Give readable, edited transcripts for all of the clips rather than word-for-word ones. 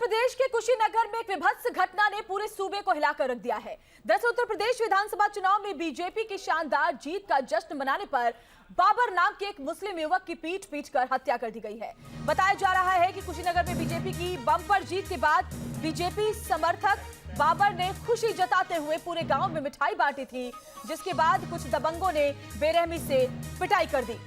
प्रदेश के कुशीनगर में एक विभत्स घटना ने पूरे सूबे को हिलाकर रख दिया है। दरअसल उत्तर प्रदेश विधानसभा चुनाव में बीजेपी की शानदार जीत का जश्न मनाने पर बाबर नाम के एक मुस्लिम युवक की पीट कर हत्या कर दी गई है। बताया जा रहा है कि कुशीनगर में बीजेपी की बम्पर जीत के बाद बीजेपी समर्थक बाबर ने खुशी जताते हुए पूरे गांव में मिठाई बांटी थी, जिसके बाद कुछ दबंगों ने बेरहमी से पिटाई कर दी।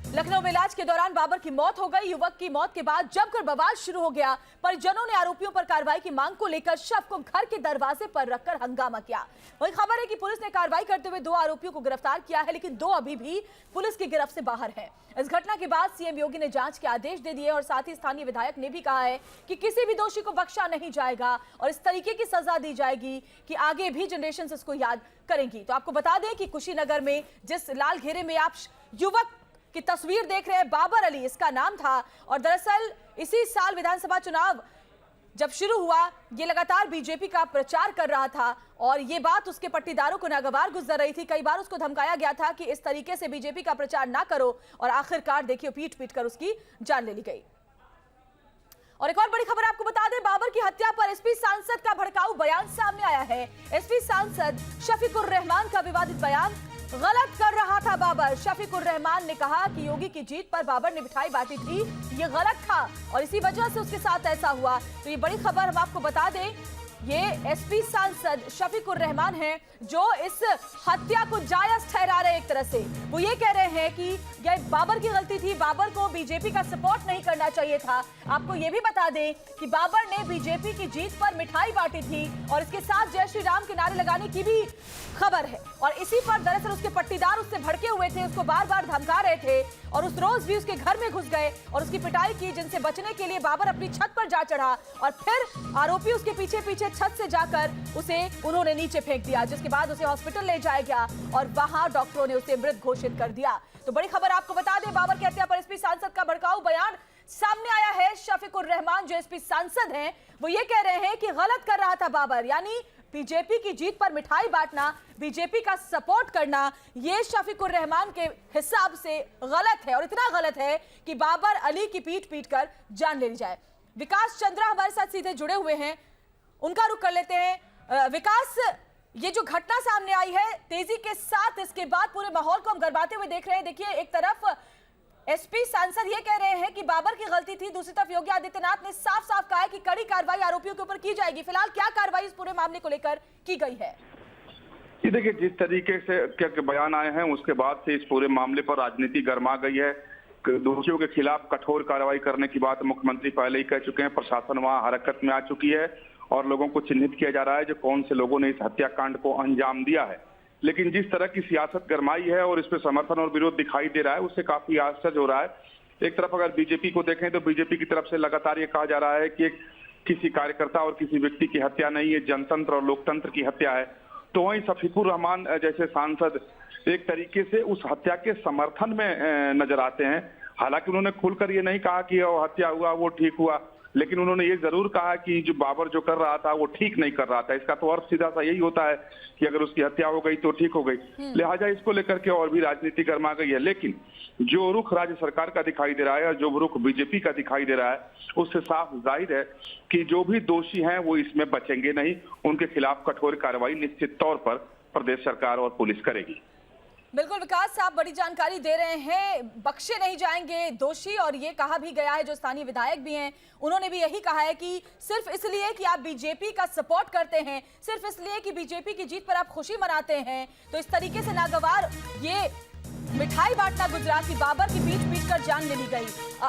लखनऊ में इलाज के दौरान बाबर की मौत हो गई। युवक की मौत के बाद जमकर बवाल शुरू हो गया। परिजनों ने आरोपियों पर कार्रवाई की मांग को लेकर शव को घर के दरवाजे पर रखकर हंगामा किया। वहीं खबर है कि पुलिस ने कार्रवाई करते हुए 2 आरोपियों को गिरफ्तार किया है, लेकिन 2 अभी भी पुलिस की गिरफ्त से बाहर हैं। इस घटना के बाद सीएम योगी ने जांच के आदेश दे दिए और साथ ही स्थानीय विधायक ने भी कहा है कि किसी भी दोषी को बख्शा नहीं जाएगा और इस तरीके की सजा दी जाएगी कि आगे भी जनरेशन इसको याद करेंगी। तो आपको बता दें कि कुशीनगर में जिस लाल घेरे में आप युवक की तस्वीर देख रहे हैं, बाबर अली इसका नाम था और दरअसल इसी साल विधानसभा चुनाव जब शुरू हुआ, ये लगातार बीजेपी का प्रचार कर रहा था और ये बात उसके पट्टीदारों को नागवार गुजर रही थी। कई बार उसको धमकाया गया था कि इस तरीके से बीजेपी का प्रचार ना करो और आखिरकार देखिए पीट कर उसकी जान ले ली गई। और एक और बड़ी खबर आपको बता दें, बाबर की हत्या पर एसपी सांसद का भड़काऊ बयान सामने आया है। एसपी सांसद शफीकुर रहमान का विवादित बयान, गलत कर रहा था बाबर। शफीकुर रहमान ने कहा कि योगी की जीत पर बाबर ने मिठाई बांटी थी, ये गलत था और इसी वजह से उसके साथ ऐसा हुआ। तो ये बड़ी खबर हम आपको बता दें, ये एसपी सांसद शफीकुर रहमान हैं जो इस हत्या को जायज ठहरा रहे हैं। एक तरह से वो ये कह रहे हैं कि यह बाबर की गलती थी, बाबर को बीजेपी का सपोर्ट नहीं करना चाहिए था। आपको ये भी बता दें कि बाबर ने बीजेपी की जीत पर मिठाई बांटी थी और इसके साथ जय श्री राम के नारे लगाने की भी खबर है और इसी पर दरअसल उसके पट्टीदार उससे भड़के हुए थे, उसको बार बार धमका रहे थे और उस रोज भी उसके घर में घुस गए और उसकी पिटाई की, जिनसे बचने के लिए बाबर अपनी छत पर जा चढ़ा और फिर आरोपी उसके पीछे पीछे छत से जाकर उसे उन्होंने नीचे फेंक दिया, जिसके बाद उसे हॉस्पिटल ले जाया गया और वहां डॉक्टरों ने उसे मृत घोषित कर दिया। तो बड़ी खबर आपको बता दें, बाबर की हत्या पर एसपी सांसद का भड़काऊ बयान सामने आया है। शफीकुर रहमान जो एसपी सांसद हैं वो ये कह रहे हैं कि गलत कर रहा था बाबर, यानी बीजेपी की जीत पर मिठाई बांटना, बीजेपी का सपोर्ट करना, ये शफीकुर रहमान के हिसाब से गलत है और इतना गलत है कि बाबर अली की पीट कर जान ले ली जाए। विकास चंद्रा हमारे साथ सीधे जुड़े हुए हैं, उनका रुख कर लेते हैं। विकास, ये जो घटना सामने आई है तेजी के साथ, इसके बाद पूरे माहौल को हम गरमाते हुए देख रहे हैं। देखिए, एक तरफ एसपी सांसद ये कह रहे हैं कि बाबर की गलती थी, दूसरी तरफ योगी आदित्यनाथ ने साफ साफ कहा है कि कड़ी कार्रवाई आरोपियों के ऊपर की जाएगी। फिलहाल क्या कार्रवाई इस पूरे मामले को लेकर की गई है? ये देखिए, जिस तरीके से क्या बयान आए हैं उसके बाद से इस पूरे मामले पर राजनीति गर्मा गई है। दोषियों के खिलाफ कठोर कार्रवाई करने की बात मुख्यमंत्री पहले ही कह चुके हैं। प्रशासन वहां हरकत में आ चुकी है और लोगों को चिन्हित किया जा रहा है जो कौन से लोगों ने इस हत्याकांड को अंजाम दिया है। लेकिन जिस तरह की सियासत गरमाई है और इस पे समर्थन और विरोध दिखाई दे रहा है, उससे काफी आश्चर्य हो रहा है। एक तरफ अगर बीजेपी को देखें तो बीजेपी की तरफ से लगातार ये कहा जा रहा है कि किसी कार्यकर्ता और किसी व्यक्ति की हत्या नहीं, ये जनतंत्र और लोकतंत्र की हत्या है। तो वहीं शफीकुर रहमान जैसे सांसद एक तरीके से उस हत्या के समर्थन में नजर आते हैं। हालांकि उन्होंने खुलकर ये नहीं कहा कि वो हत्या हुआ वो ठीक हुआ, लेकिन उन्होंने ये जरूर कहा कि जो बाबर जो कर रहा था वो ठीक नहीं कर रहा था। इसका तो अर्थ सीधा सा यही होता है कि अगर उसकी हत्या हो गई तो ठीक हो गई। लिहाजा इसको लेकर के और भी राजनीति गर्मा गई है। लेकिन जो रुख राज्य सरकार का दिखाई दे रहा है और जो रुख बीजेपी का दिखाई दे रहा है, उससे साफ जाहिर है कि जो भी दोषी हैं वो इसमें बचेंगे नहीं। उनके खिलाफ कठोर कार्रवाई निश्चित तौर पर प्रदेश सरकार और पुलिस करेगी। बिल्कुल विकास, आप बड़ी जानकारी दे रहे हैं, बख्शे नहीं जाएंगे दोषी। और ये कहा भी गया है, जो स्थानीय विधायक भी हैं उन्होंने भी यही कहा है कि सिर्फ इसलिए कि आप बीजेपी का सपोर्ट करते हैं, सिर्फ इसलिए कि बीजेपी की जीत पर आप खुशी मनाते हैं, तो इस तरीके से नागवार ये मिठाई बांटना गुजरात की बाबर की पीट कर जान ले ली गई।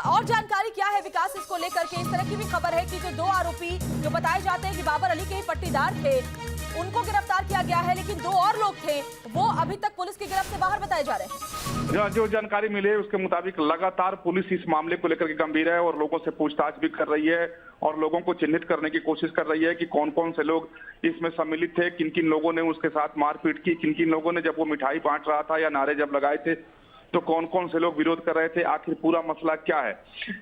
और जानकारी क्या है विकास इसको लेकर के? इस तरह की भी खबर है कि जो 2 आरोपी जो बताए जाते हैं कि बाबर अली के ही पट्टीदार थे, उनको गिरफ्तार किया गया है, लेकिन 2 और लोग थे वो अभी तक पुलिस की गिरफ्त से बाहर बताए जा रहे हैं। जो जानकारी मिली है उसके मुताबिक लगातार पुलिस इस मामले को लेकर के गंभीर है और लोगों से पूछताछ भी कर रही है और लोगों को चिन्हित करने की कोशिश कर रही है कि कौन कौन से लोग इसमें सम्मिलित थे, किन किन लोगों ने उसके साथ मारपीट की, किन किन लोगों ने जब वो मिठाई बांट रहा था या नारे जब लगाए थे तो कौन कौन से लोग विरोध कर रहे थे, आखिर पूरा मसला क्या है।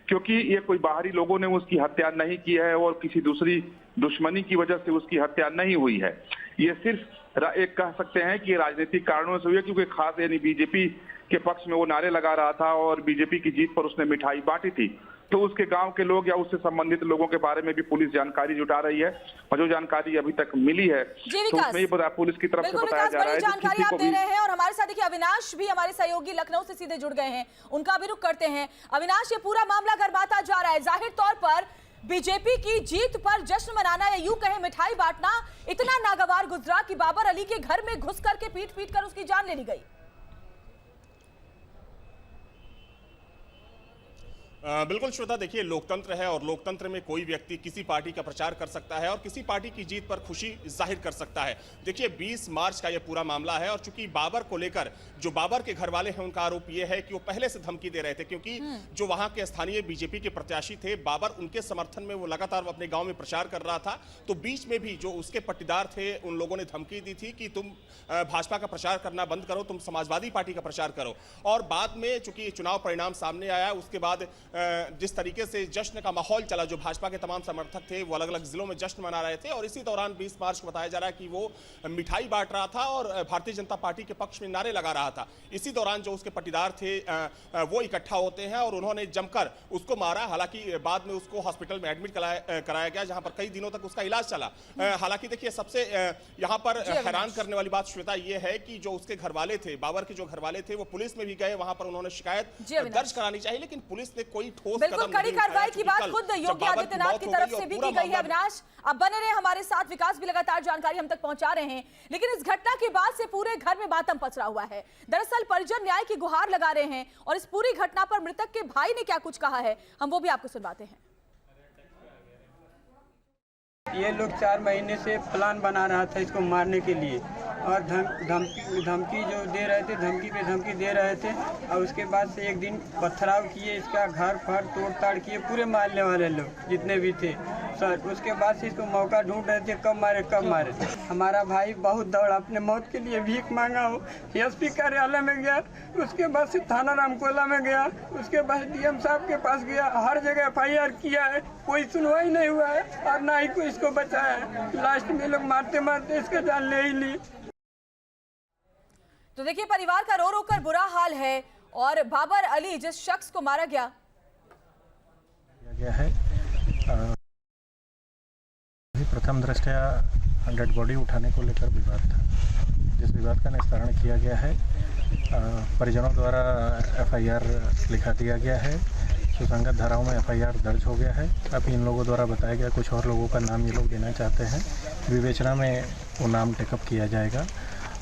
क्योंकि ये कोई बाहरी लोगों ने उसकी हत्या नहीं की है और किसी दूसरी दुश्मनी की वजह से उसकी हत्या नहीं हुई है। ये सिर्फ एक कह सकते हैं कि राजनीतिक कारणों से हुई है, क्योंकि खास यानी बीजेपी के पक्ष में वो नारे लगा रहा था और बीजेपी की जीत पर उसने मिठाई बांटी थी। तो उसके गांव के लोग या उससे संबंधित लोगों के बारे में भी पुलिस जानकारी जुटा रही है। और जो जानकारी अभी तक मिली है तो उसमें ये पुलिस की तरफ से बताया जा रहा है जानकारी आप दे रहे हैं। और हमारे साथ देखिए अविनाश भी हमारे सहयोगी लखनऊ से सीधे जुड़ गए हैं, उनका भी रुख करते हैं। अविनाश, ये पूरा मामला गर्माता जा रहा है, जाहिर तौर पर बीजेपी की जीत पर जश्न मनाना या यूं कहें मिठाई बांटना इतना नागवार गुजरा कि बाबर अली के घर में घुस करके पीट पीट कर उसकी जान ले ली गई। बिल्कुल श्वेता, देखिए लोकतंत्र है और लोकतंत्र में कोई व्यक्ति किसी पार्टी का प्रचार कर सकता है और किसी पार्टी की जीत पर खुशी जाहिर कर सकता है। देखिए 20 मार्च का ये पूरा मामला है और चूंकि बाबर को लेकर जो बाबर के घर वाले हैं उनका आरोप ये है कि वो पहले से धमकी दे रहे थे, क्योंकि जो वहां के स्थानीय बीजेपी के प्रत्याशी थे बाबर, उनके समर्थन में वो लगातार अपने गाँव में प्रचार कर रहा था। तो बीच में भी जो उसके पट्टीदार थे उन लोगों ने धमकी दी थी कि तुम भाजपा का प्रचार करना बंद करो, तुम समाजवादी पार्टी का प्रचार करो। और बाद में चूंकि चुनाव परिणाम सामने आया, उसके बाद जिस तरीके से जश्न का माहौल चला, जो भाजपा के तमाम समर्थक थे वो अलग अलग जिलों में जश्न मना रहे थे और इसी दौरान 20 मार्च को बताया जा रहा है कि वो मिठाई बांट रहा था और भारतीय जनता पार्टी के पक्ष में नारे लगा रहा था। इसी दौरान जो उसके पट्टीदार थे वो इकट्ठा होते हैं और उन्होंने जमकर उसको मारा। हालांकि बाद में उसको हॉस्पिटल में एडमिट कराया गया, जहां पर कई दिनों तक उसका इलाज चला। हालांकि देखिए सबसे यहाँ पर हैरान करने वाली बात श्वेता ये है कि जो उसके घर वाले थे, बाबर के जो घर वाले थे, वो पुलिस में भी गए, वहां पर उन्होंने शिकायत दर्ज करानी चाहिए, लेकिन पुलिस ने कोई ठोस बिल्कुल कड़ी कार्रवाई की बात खुद योगी आदित्यनाथ की तरफ से भी की गई है। अविनाश, अब बने रहे हमारे साथ, विकास भी लगातार जानकारी हम तक पहुंचा रहे हैं। लेकिन इस घटना के बाद से पूरे घर में मातम पसरा हुआ है। दरअसल परिजन न्याय की गुहार लगा रहे हैं और इस पूरी घटना पर मृतक के भाई ने क्या कुछ कहा है, हम वो भी आपको सुनवाते हैं। ये लोग 4 महीने से प्लान बना रहा था इसको मारने के लिए और धमकी जो दे रहे थे, धमकी पे धमकी दे रहे थे। और उसके बाद से एक दिन पथराव किए, इसका घर फर तोड़ ताड़ किए, पूरे मारने वाले लोग जितने भी थे सर। उसके बाद से इसको मौका ढूंढ रहे थे कब मारे कब मारे। हमारा भाई बहुत दौड़ा, अपने मौत के लिए भीख मांगा हो, एसपी कार्यालय में गया, उसके बाद से थाना रामकोला में गया, उसके बाद डीएम साहब के पास गया, हर जगह FIR किया है, कोई सुनवाई नहीं हुआ है और ना ही कोई इसको बचाया है। लास्ट में लोग मारते मारते इसका जान ले ही ली। तो देखिए परिवार का रो रो कर बुरा हाल है और बाबर अली जिस शख्स को मारा गया है, प्रथम दृष्टया डेड बॉडी उठाने को लेकर विवाद था, जिस विवाद का निस्तारण किया गया है। परिजनों द्वारा FIR लिखा दिया गया है, सुसंगत धाराओं में FIR दर्ज हो गया है। अभी इन लोगों द्वारा बताया गया कुछ और लोगों का नाम ये लोग देना चाहते हैं, विवेचना में वो नाम टेकअप किया जाएगा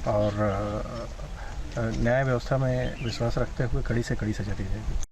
और न्याय व्यवस्था में विश्वास रखते हुए कड़ी से कड़ी सजा दी जाएगी।